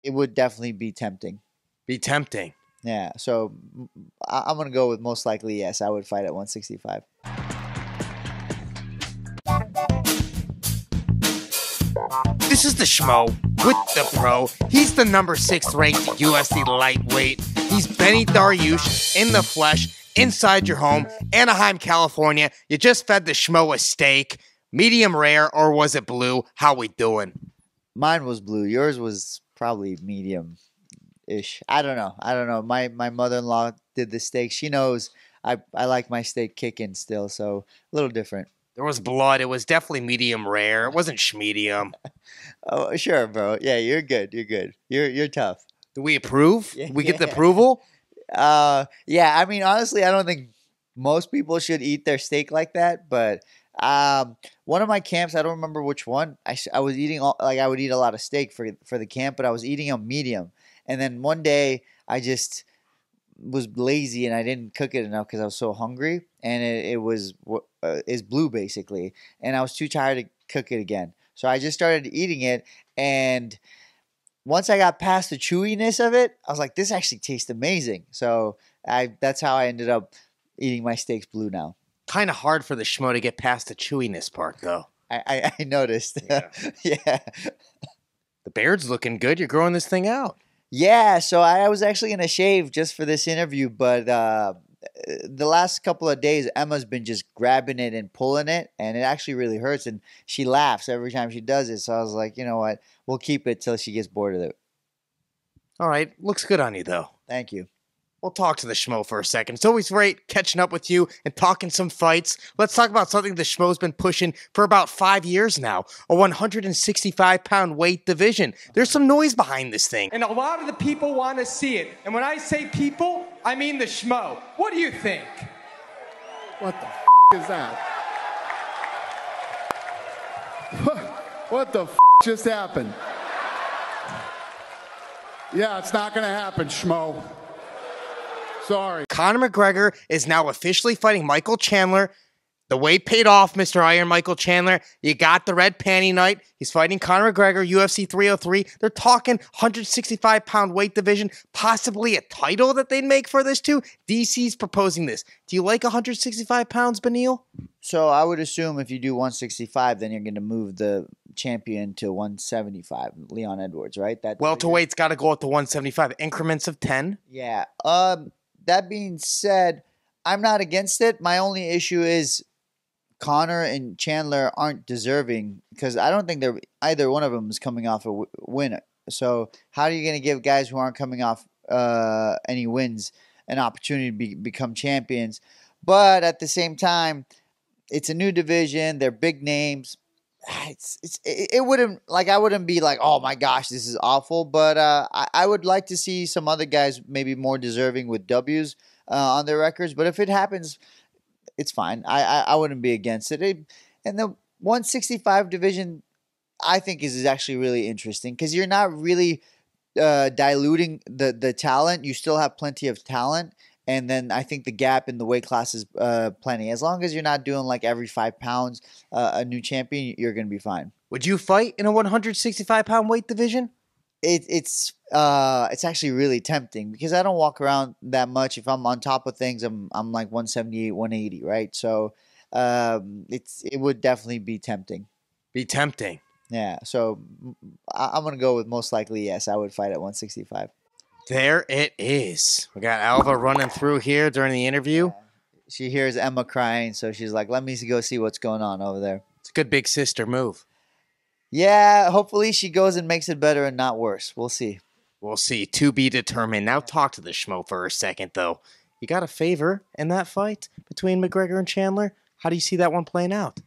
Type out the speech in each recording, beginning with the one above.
It would definitely be tempting. Be tempting. Yeah, so I'm going to go with most likely yes. I would fight at 165. This is the Schmo with the pro. He's the number 6 ranked UFC lightweight. He's Beneil Dariush in the flesh, inside your home, Anaheim, California. You just fed the Schmo a steak. Medium rare, or was it blue? How we doing? Mine was blue. Yours was probably medium-ish. I don't know. My mother-in-law did the steak. She knows I like my steak kicking still, so a little different. There was blood. It was definitely medium rare. It wasn't schmedium. Oh, sure, bro. Yeah, you're good. You're tough. Do we approve? Yeah. We get the approval? Yeah. I mean, honestly, I don't think most people should eat their steak like that. But one of my camps, I don't remember which one. I was eating I would eat a lot of steak for the camp, but I was eating a medium. And then one day I just was lazy and I didn't cook it enough because I was so hungry, and it was is blue basically, and I was too tired to cook it again. So I just started eating it, and once I got past the chewiness of it, I was like, this actually tastes amazing. So that's how I ended up eating my steaks blue now. Kind of hard for the Schmo to get past the chewiness part, though. I noticed. Yeah. Yeah. The beard's looking good. You're growing this thing out. Yeah, so I was actually going to shave just for this interview, but the last couple of days, Emma's been just grabbing it and pulling it, and it actually really hurts, and she laughs every time she does it, so I was like, you know what, we'll keep it till she gets bored of it. All right. Looks good on you, though. Thank you. We'll talk to the Schmo for a second. It's always great catching up with you and talking some fights. Let's talk about something the Schmo's been pushing for about 5 years now, a 165-pound weight division. There's some noise behind this thing. And a lot of the people want to see it. And when I say people, I mean the Schmo. What do you think? What the is that? What the just happened? Yeah, it's not going to happen, Schmo. Sorry. Conor McGregor is now officially fighting Michael Chandler. The wait paid off, Mr. Iron Michael Chandler. You got the red panty night. He's fighting Conor McGregor, UFC 303. They're talking 165-pound weight division, possibly a title that they'd make for this too. DC's proposing this. Do you like 165 pounds, Beneil? So I would assume if you do 165, then you're going to move the champion to 175, Leon Edwards, right? Welterweight's got to go up to 175, increments of 10. Yeah. That being said, I'm not against it. My only issue is Conor and Chandler aren't deserving, because I don't think either one of them is coming off a win. So how are you going to give guys who aren't coming off any wins an opportunity to become champions? But at the same time, it's a new division. They're big names. It wouldn't, like, I wouldn't be like, oh my gosh, this is awful. But I would like to see some other guys maybe more deserving with W's on their records. But if it happens, it's fine. I wouldn't be against it. And the 165 division, I think, is actually really interesting, because you're not really diluting the talent. You still have plenty of talent. And then I think the gap in the weight class is plenty. As long as you're not doing like every 5 pounds a new champion, you're going to be fine. Would you fight in a 165-pound weight division? It's actually really tempting, because I don't walk around that much. If I'm on top of things, I'm like 178, 180, right? So it would definitely be tempting. Be tempting. Yeah. So I'm going to go with most likely yes. I would fight at 165. There it is. We got Alva running through here during the interview. She hears Emma crying, so she's like, let me go see what's going on over there. It's a good big sister move. Yeah, hopefully she goes and makes it better and not worse. We'll see. We'll see. To be determined. Now talk to the Schmo for a second, though. You got a favor in that fight between McGregor and Chandler? How do you see that one playing out?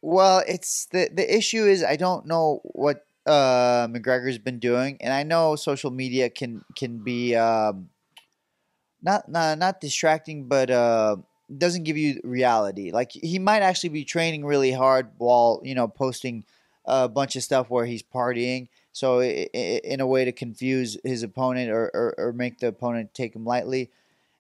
Well, it's the issue is I don't know what McGregor's been doing, and I know social media can be not distracting, but doesn't give you reality. Like, he might actually be training really hard while posting a bunch of stuff where he's partying, so in a way to confuse his opponent or make the opponent take him lightly.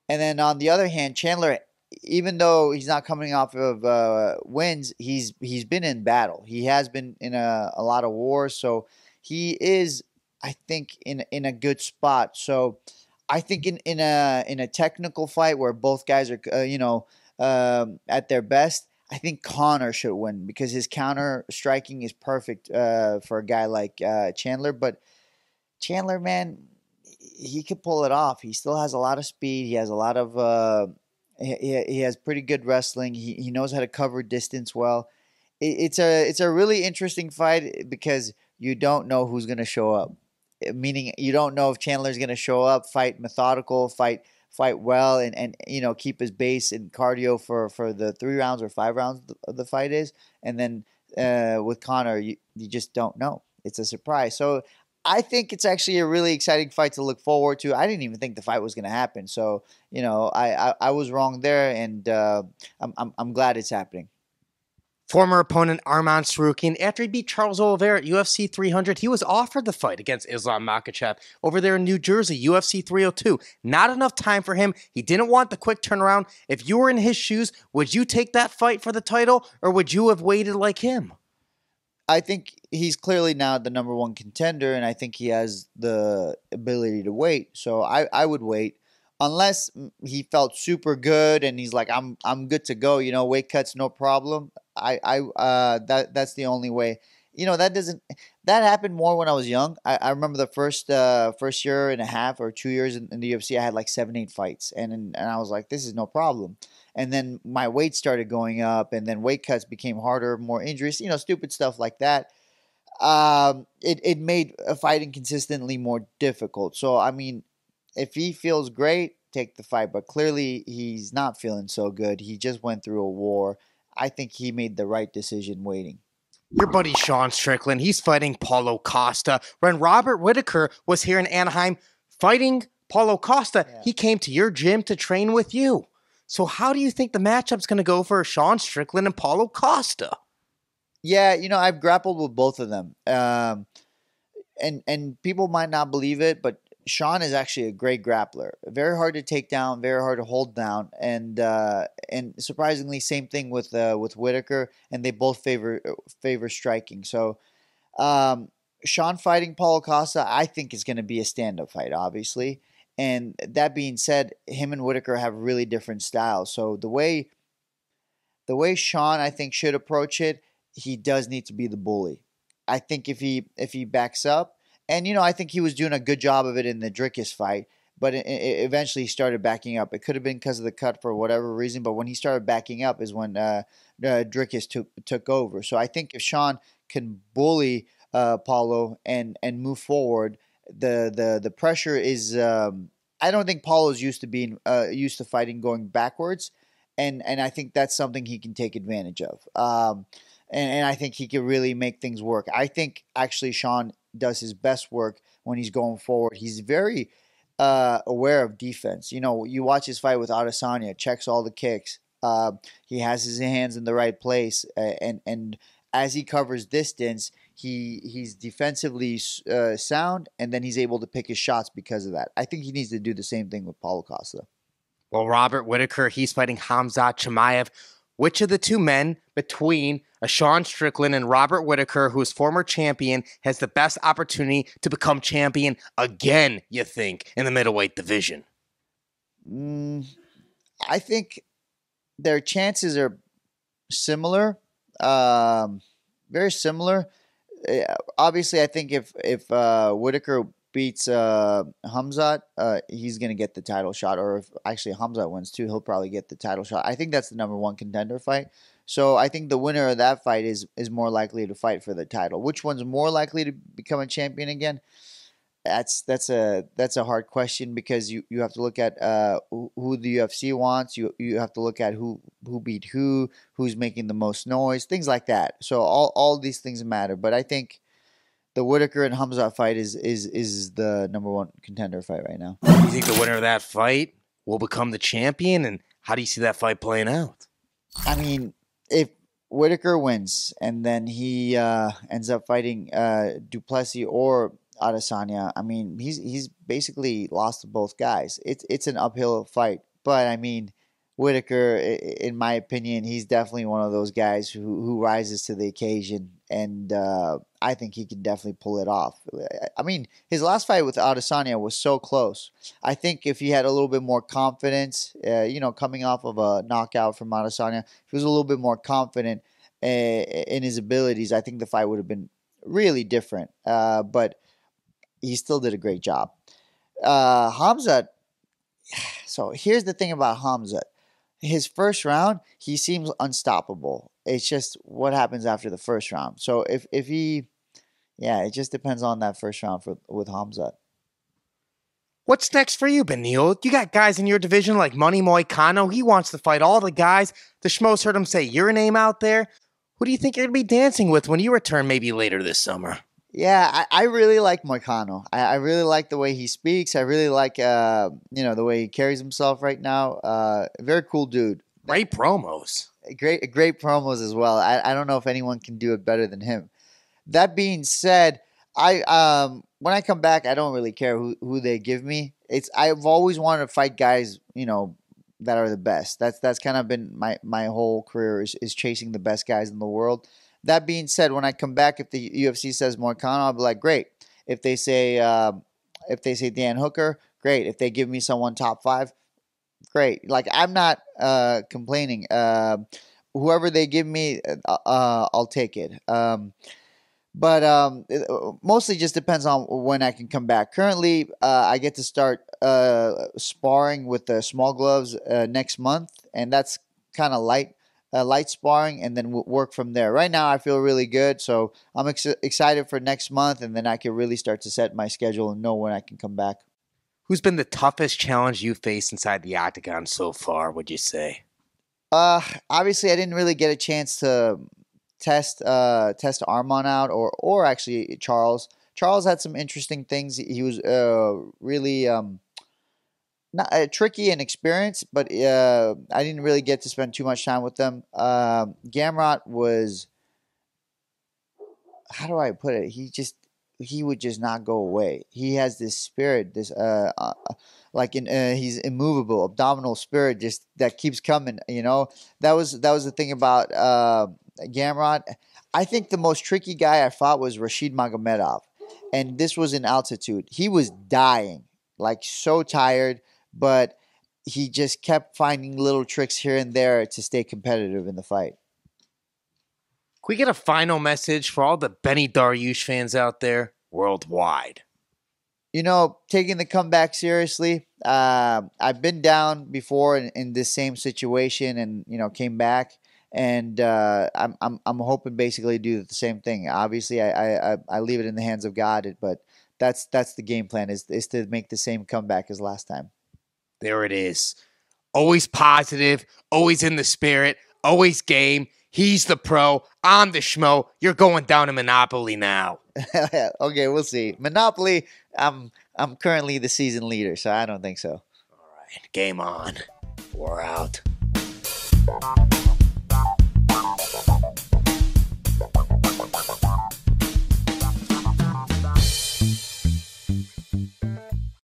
And then on the other hand, Chandler, even though he's not coming off of wins, he's been in battle. He has been in a lot of wars, so he is I think in a good spot. So I think in a technical fight where both guys are at their best, I think Conor should win because his counter striking is perfect for a guy like Chandler. But Chandler, man, he could pull it off. He still has a lot of speed. He has a lot of he has pretty good wrestling. He knows how to cover distance well. It's a really interesting fight because you don't know who's going to show up. Meaning you don't know if Chandler's going to show up, fight methodical, fight well, and keep his base and cardio for the 3 rounds or 5 rounds the fight is. And then with Conor, you just don't know. It's a surprise. So I think it's actually a really exciting fight to look forward to. I didn't even think the fight was going to happen. So I was wrong there, and I'm glad it's happening. Former opponent Arman Tsarukyan, after he beat Charles Oliveira at UFC 300, he was offered the fight against Islam Makhachev over there in New Jersey, UFC 302. Not enough time for him. He didn't want the quick turnaround. If you were in his shoes, would you take that fight for the title, or would you have waited like him? I think he's clearly now the number 1 contender, and I think he has the ability to wait. So I would wait. Unless he felt super good and he's like, I'm good to go, weight cuts, no problem. That's the only way. That happened more when I was young. I remember the first year and a half or 2 years in the UFC, I had like 7-8 fights, and I was like, this is no problem. And then my weight started going up, and then weight cuts became harder, more injuries, stupid stuff like that. It made fighting consistently more difficult. So I mean, if he feels great, take the fight. But clearly, he's not feeling so good. He just went through a war. I think he made the right decision waiting. Your buddy Sean Strickland, he's fighting Paulo Costa. When Robert Whittaker was here in Anaheim fighting Paulo Costa, he came to your gym to train with you. So how do you think the matchup's going to go for Sean Strickland and Paulo Costa? Yeah, I've grappled with both of them. And people might not believe it, but Sean is actually a great grappler. Very hard to take down, very hard to hold down, and surprisingly, same thing with Whittaker, and they both favor striking. So, Sean fighting Paulo Costa, I think is going to be a stand-up fight, obviously. And that being said, him and Whittaker have really different styles. So the way Sean, I think, should approach it, he does need to be the bully. I think if he backs up. And, I think he was doing a good job of it in the Dricus fight, but eventually he started backing up. It could have been because of the cut for whatever reason, but when he started backing up is when Dricus took over. So I think if Sean can bully Paulo and move forward, the pressure is I don't think Paulo's used to fighting going backwards, and I think that's something he can take advantage of. And I think he can really make things work. I think actually Sean does his best work when he's going forward. He's very aware of defense. You watch his fight with Adesanya, checks all the kicks. He has his hands in the right place, and as he covers distance, he's defensively sound, and then he's able to pick his shots because of that. I think he needs to do the same thing with Paulo Costa. Well, Robert Whittaker, he's fighting Khamzat Chimaev. Which of the two men between Sean Strickland and Robert Whittaker, who is former champion, has the best opportunity to become champion again, you think, in the middleweight division? I think their chances are similar, very similar. Obviously, I think if Whittaker beats Khamzat, he's going to get the title shot. Or if actually Khamzat wins too, he'll probably get the title shot. I think that's the number 1 contender fight. So I think the winner of that fight is more likely to fight for the title. Which one's more likely to become a champion again? That's a hard question because you have to look at who the UFC wants. You have to look at who beat who's making the most noise, things like that. So all these things matter. But I think the Whittaker and Khamzat fight is the number 1 contender fight right now. Do you think the winner of that fight will become the champion? And how do you see that fight playing out? I mean, if Whittaker wins and then he ends up fighting Duplessis or Adesanya, I mean, he's basically lost to both guys. It's an uphill fight. But I mean, Whittaker, in my opinion, he's definitely one of those guys who rises to the occasion, and I think he can definitely pull it off. I mean, his last fight with Adesanya was so close. I think if he had a little bit more confidence, coming off of a knockout from Adesanya, if he was a little bit more confident in his abilities, I think the fight would have been really different. But he still did a great job. Hamzat. So here's the thing about Hamzat. His first round, he seems unstoppable. It's just what happens after the first round. So if he, it just depends on that first round with Hamzat. What's next for you, Beneil? You got guys in your division like Money Moicano. He wants to fight all the guys. The Schmo's heard him say your name out there. Who do you think you're going to be dancing with when you return maybe later this summer? Yeah, I really like Moicano. I really like the way he speaks. I really like, the way he carries himself right now. Very cool dude. Great promos. Great promos as well. I don't know if anyone can do it better than him. That being said, when I come back, I don't really care who they give me. I've always wanted to fight guys, that are the best. That's kind of been my whole career is chasing the best guys in the world. That being said, when I come back, if the UFC says Moicano, I'll be like, great. If they say Dan Hooker, great. If they give me someone top 5, great. Like, I'm not complaining. Whoever they give me, I'll take it. But it mostly just depends on when I can come back. Currently, I get to start sparring with the small gloves next month, and that's kind of light sparring, and then we'll work from there. Right now, I feel really good, so I'm excited for next month, and then I can really start to set my schedule and know when I can come back. Who's been the toughest challenge you faced inside the octagon so far, would you say? Obviously, I didn't really get a chance to test Arman out, or actually Charles. Charles had some interesting things. He was really not tricky and experienced, but I didn't really get to spend too much time with them. Gamrot was, how do I put it? He would just not go away. He has this spirit, this he's immovable, abdominal spirit, just that keeps coming. That was the thing about Gamrot. I think the most tricky guy I fought was Rashid Magomedov, and this was in altitude. He was dying, like so tired, but he just kept finding little tricks here and there to stay competitive in the fight. Can we get a final message for all the Beneil Dariush fans out there worldwide? Taking the comeback seriously. I've been down before in this same situation, and came back, and I'm hoping basically to do the same thing. Obviously, I leave it in the hands of God, but that's the game plan is to make the same comeback as last time. There it is. Always positive, always in the spirit, always game. He's the pro. I'm the schmo. You're going down to Monopoly now. Okay, we'll see. Monopoly, I'm currently the season leader, so I don't think so. All right, game on. We're out.